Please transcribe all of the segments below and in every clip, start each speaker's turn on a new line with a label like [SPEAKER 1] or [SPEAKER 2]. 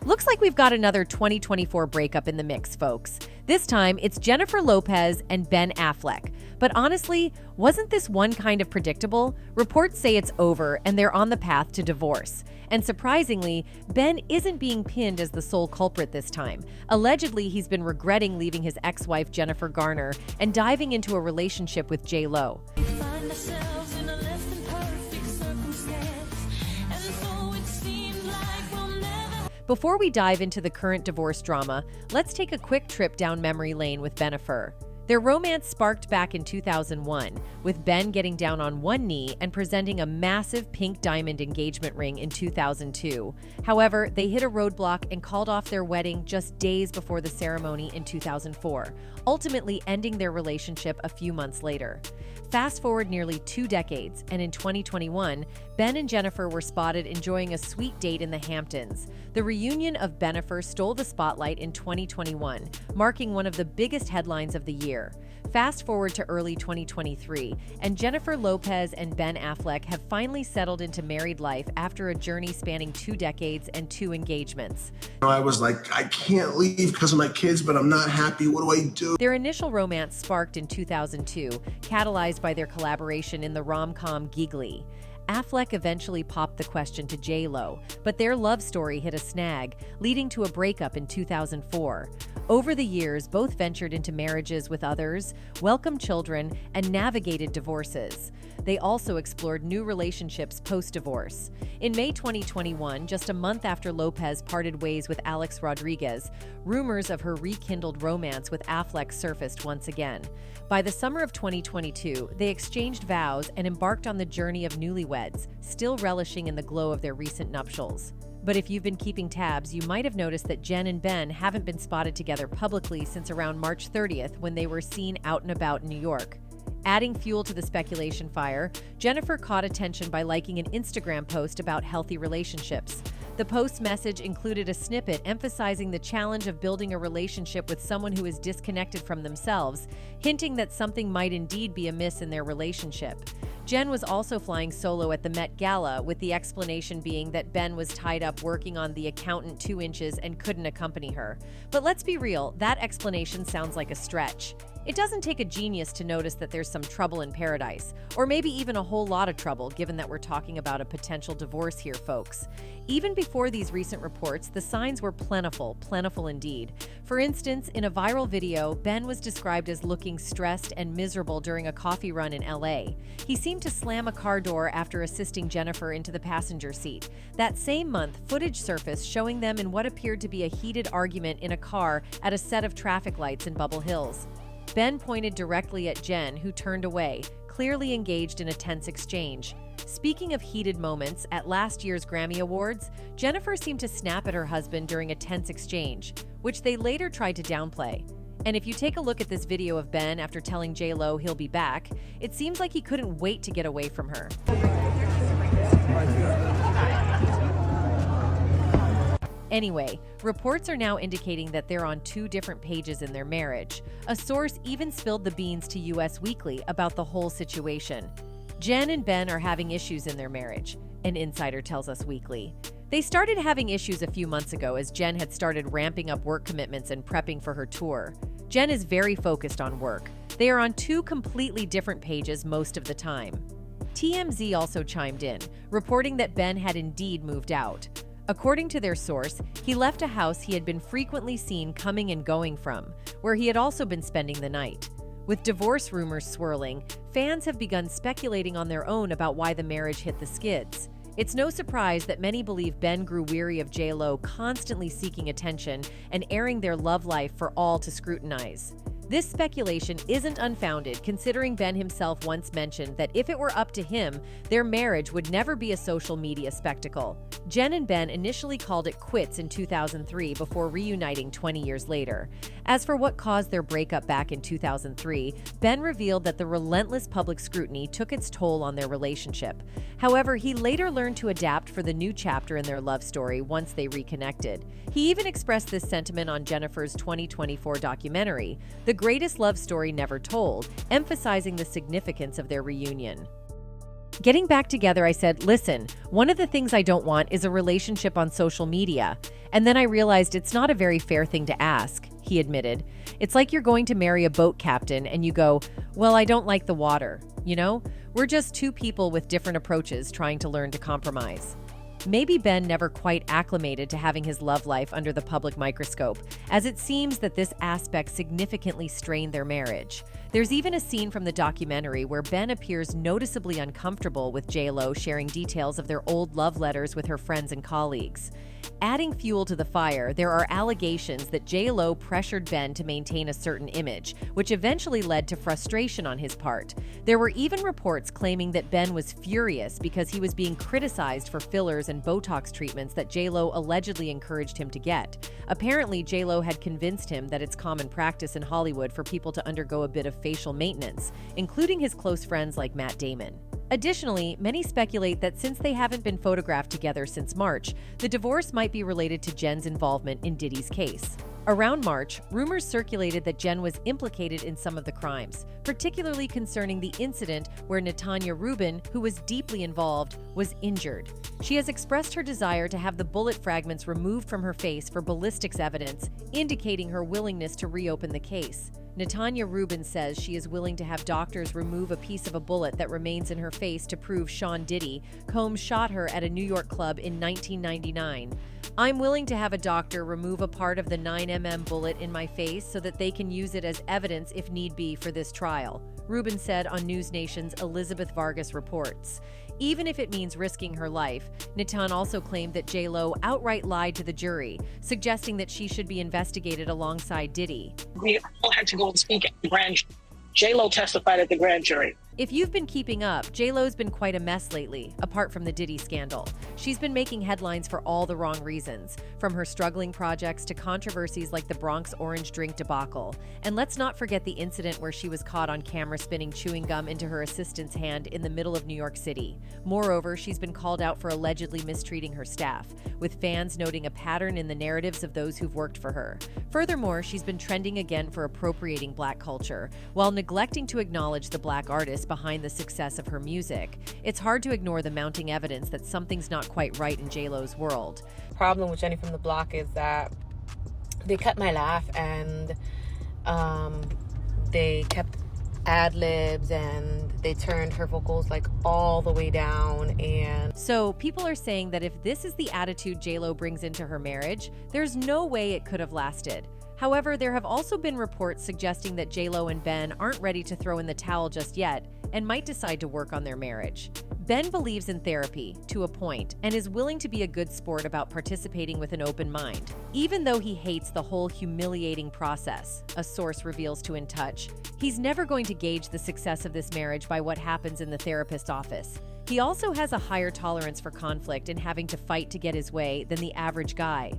[SPEAKER 1] Looks like we've got another 2024 breakup in the mix, folks. This time, it's Jennifer Lopez and Ben Affleck. But honestly, wasn't this one kind of predictable? Reports say it's over and they're on the path to divorce. And surprisingly, Ben isn't being pinned as the sole culprit this time. Allegedly, he's been regretting leaving his ex-wife Jennifer Garner and diving into a relationship with J.Lo. Before we dive into the current divorce drama, let's take a quick trip down memory lane with Jennifer. Their romance sparked back in 2001, with Ben getting down on one knee and presenting a massive pink diamond engagement ring in 2002. However, they hit a roadblock and called off their wedding just days before the ceremony in 2004, ultimately ending their relationship a few months later. Fast forward nearly 2 decades, and in 2021, Ben and Jennifer were spotted enjoying a sweet date in the Hamptons. The reunion of Jennifer stole the spotlight in 2021, marking one of the biggest headlines of the year. Fast forward to early 2023, and Jennifer Lopez and Ben Affleck have finally settled into married life after a journey spanning 2 decades and 2 engagements.
[SPEAKER 2] I was like, I can't leave because of my kids, but I'm not happy. What do I do?
[SPEAKER 1] Their initial romance sparked in 2002, catalyzed by their collaboration in the rom-com Giggly. Affleck eventually popped the question to J.Lo, but their love story hit a snag, leading to a breakup in 2004. Over the years, both ventured into marriages with others, welcomed children, and navigated divorces. They also explored new relationships post-divorce. In May 2021, just a month after Lopez parted ways with Alex Rodriguez, rumors of her rekindled romance with Affleck surfaced once again. By the summer of 2022, they exchanged vows and embarked on the journey of newlyweds, still relishing in the glow of their recent nuptials. But if you've been keeping tabs, you might have noticed that Jen and Ben haven't been spotted together publicly since around March 30th when they were seen out and about in New York. Adding fuel to the speculation fire, Jennifer caught attention by liking an Instagram post about healthy relationships. The post's message included a snippet emphasizing the challenge of building a relationship with someone who is disconnected from themselves, hinting that something might indeed be amiss in their relationship. Jen was also flying solo at the Met Gala, with the explanation being that Ben was tied up working on The Accountant 2 Inches and couldn't accompany her. But let's be real, that explanation sounds like a stretch. It doesn't take a genius to notice that there's some trouble in paradise, or maybe even a whole lot of trouble, given that we're talking about a potential divorce here, folks. Even before these recent reports, the signs were plentiful indeed. For instance, in a viral video, Ben was described as looking stressed and miserable during a coffee run in LA. He seemed to slam a car door after assisting Jennifer into the passenger seat. That same month, footage surfaced showing them in what appeared to be a heated argument in a car at a set of traffic lights in Bubble Hills. Ben pointed directly at Jen, who turned away, clearly engaged in a tense exchange. Speaking of heated moments, at last year's Grammy Awards, Jennifer seemed to snap at her husband during a tense exchange, which they later tried to downplay. And if you take a look at this video of Ben after telling J.Lo he'll be back, it seems like he couldn't wait to get away from her. Anyway, reports are now indicating that they're on 2 different pages in their marriage. A source even spilled the beans to US Weekly about the whole situation. Jen and Ben are having issues in their marriage, an insider tells Us Weekly. They started having issues a few months ago as Jen had started ramping up work commitments and prepping for her tour. Jen is very focused on work. They are on 2 completely different pages most of the time. TMZ also chimed in, reporting that Ben had indeed moved out. According to their source, he left a house he had been frequently seen coming and going from, where he had also been spending the night. With divorce rumors swirling, fans have begun speculating on their own about why the marriage hit the skids. It's no surprise that many believe Ben grew weary of J.Lo constantly seeking attention and airing their love life for all to scrutinize. This speculation isn't unfounded, considering Ben himself once mentioned that if it were up to him, their marriage would never be a social media spectacle. Jen and Ben initially called it quits in 2003 before reuniting 20 years later. As for what caused their breakup back in 2003, Ben revealed that the relentless public scrutiny took its toll on their relationship. However, he later learned to adapt for the new chapter in their love story once they reconnected. He even expressed this sentiment on Jennifer's 2024 documentary, The Greatest Love Story Never Told, emphasizing the significance of their reunion. Getting back together, I said, listen, one of the things I don't want is a relationship on social media. And then I realized it's not a very fair thing to ask, he admitted. It's like you're going to marry a boat captain and you go, well, I don't like the water. You know, we're just two people with different approaches trying to learn to compromise. Maybe Ben never quite acclimated to having his love life under the public microscope, as it seems that this aspect significantly strained their marriage. There's even a scene from the documentary where Ben appears noticeably uncomfortable with J.Lo sharing details of their old love letters with her friends and colleagues. Adding fuel to the fire, there are allegations that J.Lo pressured Ben to maintain a certain image, which eventually led to frustration on his part. There were even reports claiming that Ben was furious because he was being criticized for fillers and Botox treatments that J.Lo allegedly encouraged him to get. Apparently, J.Lo had convinced him that it's common practice in Hollywood for people to undergo a bit of facial maintenance, including his close friends like Matt Damon. Additionally, many speculate that since they haven't been photographed together since March, the divorce might be related to Jen's involvement in Diddy's case. Around March, rumors circulated that Jen was implicated in some of the crimes, particularly concerning the incident where Netanya Rubin, who was deeply involved, was injured. She has expressed her desire to have the bullet fragments removed from her face for ballistics evidence, indicating her willingness to reopen the case. Netanya Rubin says she is willing to have doctors remove a piece of a bullet that remains in her face to prove Sean Diddy, Combs shot her at a New York club in 1999. I'm willing to have a doctor remove a part of the 9mm bullet in my face so that they can use it as evidence if need be for this trial, Rubin said on News Nation's Elizabeth Vargas reports. Even if it means risking her life, Nitan also claimed that J.Lo outright lied to the jury, suggesting that she should be investigated alongside Diddy.
[SPEAKER 3] We all had to go and speak at the grand jury. J.Lo testified at the grand jury.
[SPEAKER 1] If you've been keeping up, J.Lo's been quite a mess lately, apart from the Diddy scandal. She's been making headlines for all the wrong reasons, from her struggling projects to controversies like the Bronx orange drink debacle. And let's not forget the incident where she was caught on camera spinning chewing gum into her assistant's hand in the middle of New York City. Moreover, she's been called out for allegedly mistreating her staff, with fans noting a pattern in the narratives of those who've worked for her. Furthermore, she's been trending again for appropriating Black culture, while neglecting to acknowledge the Black artists behind the success of her music. It's hard to ignore the mounting evidence that something's not quite right in J.Lo's world.
[SPEAKER 4] The problem with Jenny from the Block is that they cut my laugh and they kept ad-libs and they turned her vocals like all the way down. And
[SPEAKER 1] so people are saying that if this is the attitude J.Lo brings into her marriage, there's no way it could have lasted. However, there have also been reports suggesting that J.Lo and Ben aren't ready to throw in the towel just yet and might decide to work on their marriage. Ben believes in therapy, to a point, and is willing to be a good sport about participating with an open mind, even though he hates the whole humiliating process, a source reveals to In Touch. He's never going to gauge the success of this marriage by what happens in the therapist's office. He also has a higher tolerance for conflict and having to fight to get his way than the average guy.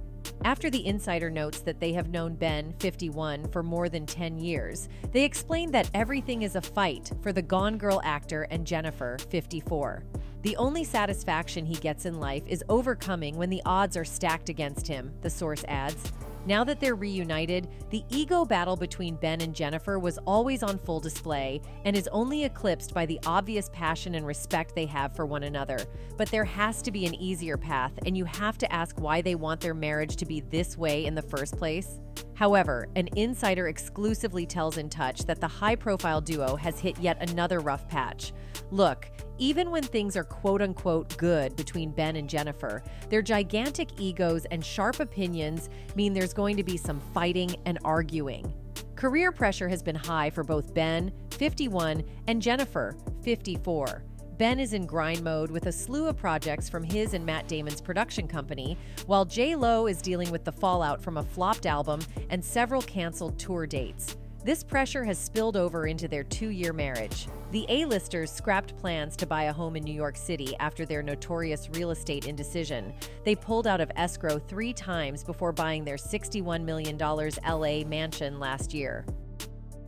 [SPEAKER 1] After the insider notes that they have known Ben, 51, for more than 10 years, they explained that everything is a fight for the Gone Girl actor and Jennifer, 54. The only satisfaction he gets in life is overcoming when the odds are stacked against him, the source adds. Now that they're reunited, the ego battle between Ben and Jennifer was always on full display and is only eclipsed by the obvious passion and respect they have for one another. But there has to be an easier path, and you have to ask why they want their marriage to be this way in the first place. However, an insider exclusively tells In Touch that the high-profile duo has hit yet another rough patch. Look, even when things are quote-unquote good between Ben and Jennifer, their gigantic egos and sharp opinions mean there's going to be some fighting and arguing. Career pressure has been high for both Ben, 51, and Jennifer, 54. Ben is in grind mode with a slew of projects from his and Matt Damon's production company, while J.Lo is dealing with the fallout from a flopped album and several canceled tour dates. This pressure has spilled over into their 2-year marriage. The A-listers scrapped plans to buy a home in New York City after their notorious real estate indecision. They pulled out of escrow 3 times before buying their $61 million LA mansion last year.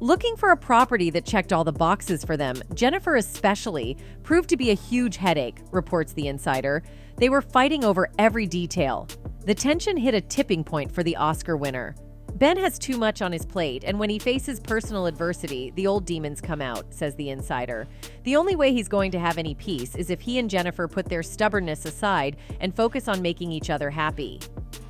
[SPEAKER 1] Looking for a property that checked all the boxes for them, Jennifer especially, proved to be a huge headache, reports The Insider. They were fighting over every detail. The tension hit a tipping point for the Oscar winner. Ben has too much on his plate, and when he faces personal adversity, the old demons come out, says the insider. The only way he's going to have any peace is if he and Jennifer put their stubbornness aside and focus on making each other happy.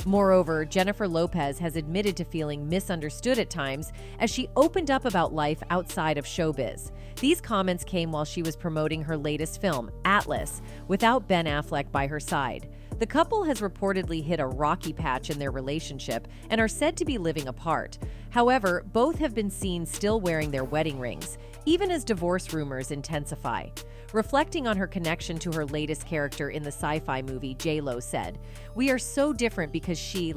[SPEAKER 1] Moreover, Jennifer Lopez has admitted to feeling misunderstood at times as she opened up about life outside of showbiz. These comments came while she was promoting her latest film, Atlas, without Ben Affleck by her side. The couple has reportedly hit a rocky patch in their relationship and are said to be living apart. However, both have been seen still wearing their wedding rings, even as divorce rumors intensify. Reflecting on her connection to her latest character in the sci-fi movie, J-Lo said, "We are so different because she,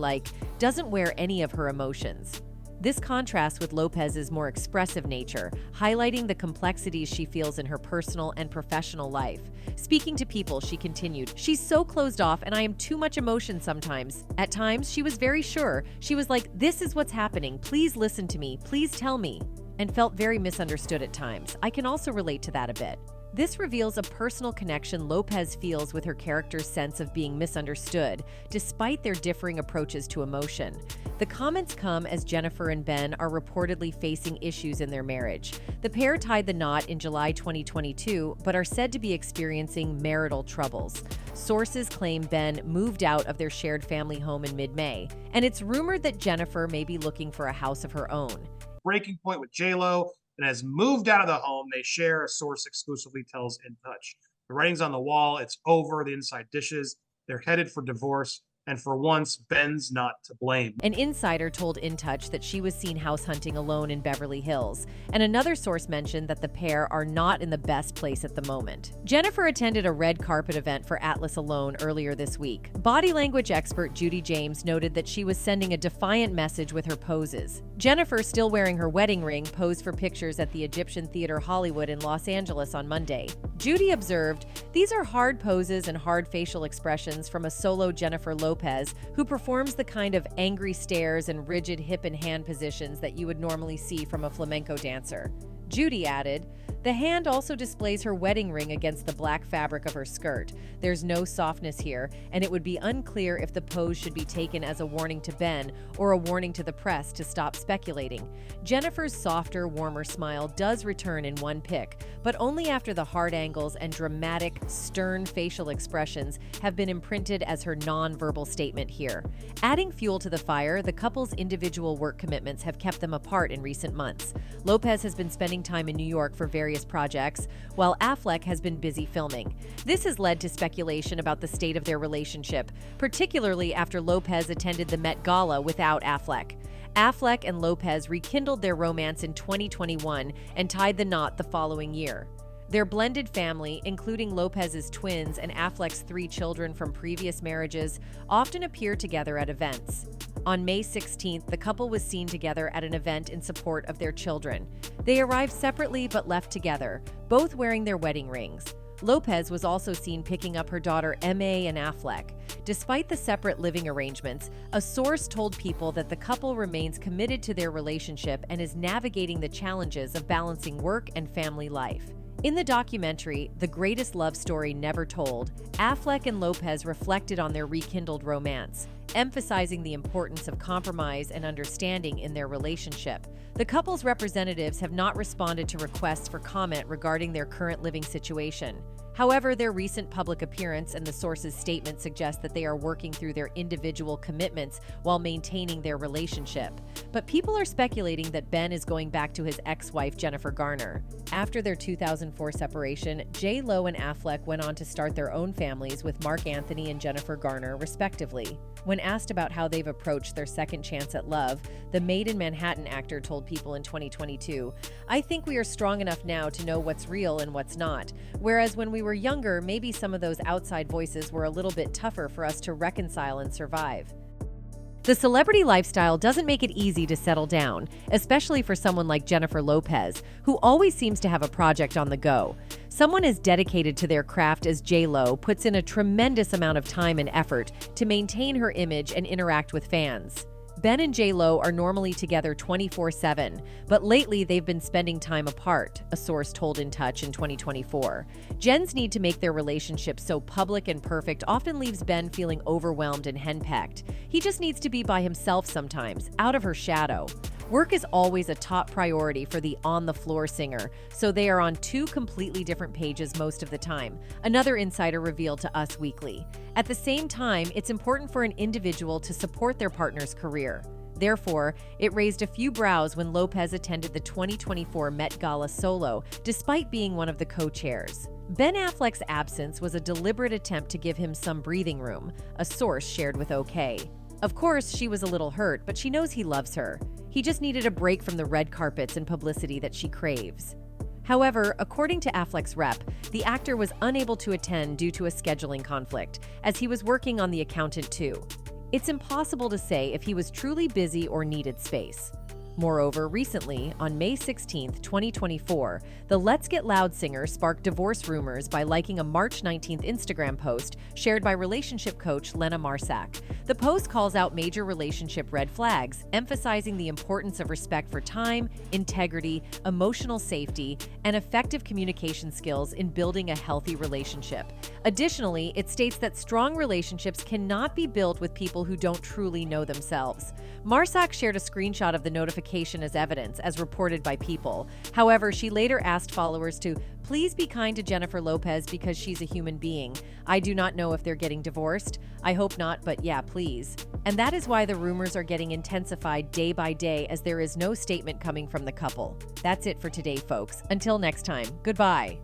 [SPEAKER 1] doesn't wear any of her emotions." This contrasts with Lopez's more expressive nature, highlighting the complexities she feels in her personal and professional life. Speaking to People, she continued, "She's so closed off and I am too much emotion sometimes. At times, she was very sure. She was like, 'This is what's happening. Please listen to me. Please tell me.' And felt very misunderstood at times. I can also relate to that a bit." This reveals a personal connection Lopez feels with her character's sense of being misunderstood, despite their differing approaches to emotion. The comments come as Jennifer and Ben are reportedly facing issues in their marriage. The pair tied the knot in July 2022, but are said to be experiencing marital troubles. Sources claim Ben moved out of their shared family home in mid-May, and it's rumored that Jennifer may be looking for a house of her own.
[SPEAKER 5] Breaking point with J-Lo and has moved out of the home they share, a source exclusively tells In Touch. The writing's on the wall. It's over. The inside dishes. They're headed for divorce. And for once, Ben's not to blame.
[SPEAKER 1] An insider told In Touch that she was seen house hunting alone in Beverly Hills, and another source mentioned that the pair are not in the best place at the moment. Jennifer attended a red carpet event for Atlas alone earlier this week. Body language expert Judy James noted that she was sending a defiant message with her poses. Jennifer, still wearing her wedding ring, posed for pictures at the Egyptian Theater Hollywood in Los Angeles on Monday. Judy observed, "These are hard poses and hard facial expressions from a solo Jennifer Lopez, who performs the kind of angry stares and rigid hip and hand positions that you would normally see from a flamenco dancer." Judy added, "The hand also displays her wedding ring against the black fabric of her skirt. There's no softness here, and it would be unclear if the pose should be taken as a warning to Ben or a warning to the press to stop speculating." Jennifer's softer, warmer smile does return in one pic, but only after the hard angles and dramatic, stern facial expressions have been imprinted as her non-verbal statement here. Adding fuel to the fire, the couple's individual work commitments have kept them apart in recent months. Lopez has been spending time in New York for various projects, while Affleck has been busy filming. This has led to speculation about the state of their relationship, particularly after Lopez attended the Met Gala without Affleck. Affleck and Lopez rekindled their romance in 2021 and tied the knot the following year. Their blended family, including Lopez's twins and Affleck's 3 children from previous marriages, often appear together at events. On May 16th, the couple was seen together at an event in support of their children. They arrived separately but left together, both wearing their wedding rings. Lopez was also seen picking up her daughter Emma and Affleck. Despite the separate living arrangements, a source told People that the couple remains committed to their relationship and is navigating the challenges of balancing work and family life. In the documentary, The Greatest Love Story Never Told, Affleck and Lopez reflected on their rekindled romance, emphasizing the importance of compromise and understanding in their relationship. The couple's representatives have not responded to requests for comment regarding their current living situation. However, their recent public appearance and the source's statement suggest that they are working through their individual commitments while maintaining their relationship. But people are speculating that Ben is going back to his ex-wife, Jennifer Garner. After their 2004 separation, J-Lo and Affleck went on to start their own families with Mark Anthony and Jennifer Garner, respectively. When asked about how they've approached their second chance at love, the Made in Manhattan actor told People in 2022, "I think we are strong enough now to know what's real and what's not, whereas when we were younger, maybe some of those outside voices were a little bit tougher for us to reconcile and survive." The celebrity lifestyle doesn't make it easy to settle down, especially for someone like Jennifer Lopez, who always seems to have a project on the go. Someone as dedicated to their craft as J-Lo puts in a tremendous amount of time and effort to maintain her image and interact with fans. Ben and J-Lo are normally together 24/7, but lately they've been spending time apart, a source told In Touch in 2024. Jen's need to make their relationship so public and perfect often leaves Ben feeling overwhelmed and henpecked. He just needs to be by himself sometimes, out of her shadow. Work is always a top priority for the on-the-floor singer, so they are on two completely different pages most of the time, another insider revealed to Us Weekly. At the same time, it's important for an individual to support their partner's career. Therefore, it raised a few brows when Lopez attended the 2024 Met Gala solo, despite being one of the co-chairs. Ben Affleck's absence was a deliberate attempt to give him some breathing room, a source shared with OK. Of course, she was a little hurt, but she knows he loves her. He just needed a break from the red carpets and publicity that she craves. However, according to Affleck's rep, the actor was unable to attend due to a scheduling conflict, as he was working on The Accountant 2. It's impossible to say if he was truly busy or needed space. Moreover, recently, on May 16, 2024, the Let's Get Loud singer sparked divorce rumors by liking a March 19th Instagram post shared by relationship coach Lena Marsack. The post calls out major relationship red flags, emphasizing the importance of respect for time, integrity, emotional safety, and effective communication skills in building a healthy relationship. Additionally, it states that strong relationships cannot be built with people who don't truly know themselves. Marsack shared a screenshot of the notification as evidence, as reported by People. However, she later asked followers to please be kind to Jennifer Lopez because she's a human being. I do not know if they're getting divorced. I hope not, but yeah, please. And that is why the rumors are getting intensified day by day, as there is no statement coming from the couple. That's it for today, folks. Until next time, goodbye.